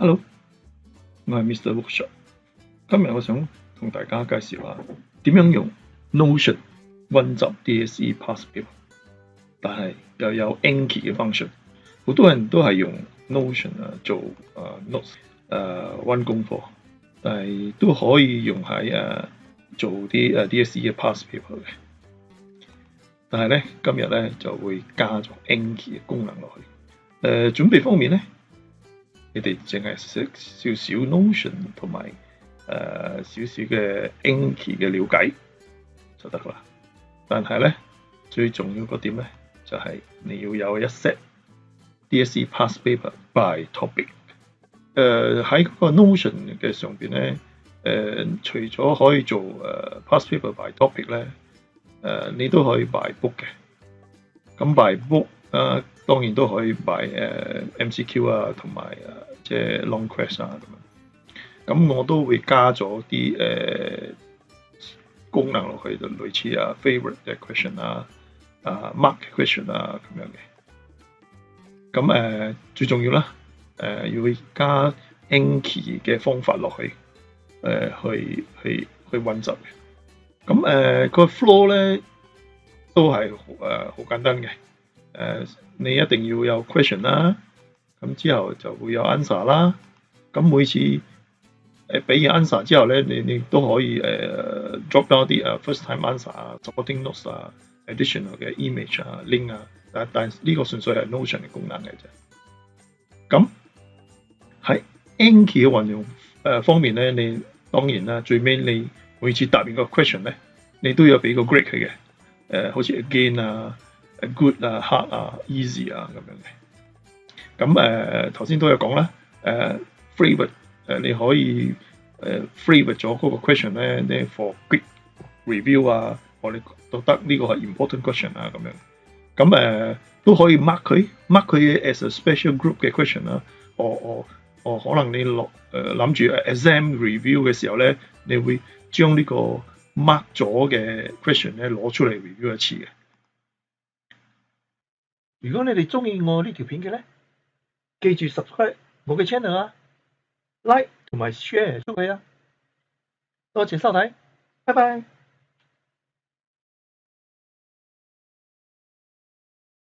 Hello，我係 Mr. Workshop。今日我想同大家介紹下點樣用 Notion 溫習 DSE Past paper，但係又有 Anki 嘅 function。好多人都係用 Notion 做notes 溫功課，但係都可以用喺做啲DSE 嘅 Past paper 嘅。但係咧今日咧就會加咗 Anki 嘅功能落去。準備方面咧，你哋淨係識少少 Notion 同埋少少嘅 Anki 嘅了解就得啦。但係咧最重要嗰點咧就係你要有一 set DSE Past paper by topic。喺嗰個 Notion 嘅上邊咧，除咗可以做Past paper by topic 咧，你都可以 by book 嘅。咁 by book 當然都可以 by MCQ 同埋即係 long quest 咁樣。咁我都會加咗啲功能落去，就類似favorite 嘅 question mark question 咁樣嘅。咁最重要啦，要加 Anki 嘅方法落去，去溫習嘅。咁個 flow 咧都係好簡單嘅。你一定要有 question 啦，咁之後就會有 answer 啦。咁每次俾完 answer 之後咧，你都可以drop down 啲first time answer supporting notes additional 嘅 image link 但呢個純粹係 Notion 嘅功能嘅啫。咁喺 Anki 嘅運用方面咧，你當然啦，最尾你每次答完個 question 咧，你都要俾個 grade 佢嘅。好似 again good hard easy 咁樣嘅。咁頭先都有講啦，favorite 你可以favorite 咗嗰個 question 咧，你 for quick review我哋覺得呢個係 important question 咁樣。咁都可以 mark 佢 as a special group 嘅 question 啦。可能你諗住exam review 嘅時候咧，你會將呢個 mark 咗嘅 question 咧攞出嚟 review 一次嘅。如果你哋中意我呢條片嘅咧，記住 subscribe 我嘅 channel like 同埋 share 出去多謝收睇，拜拜。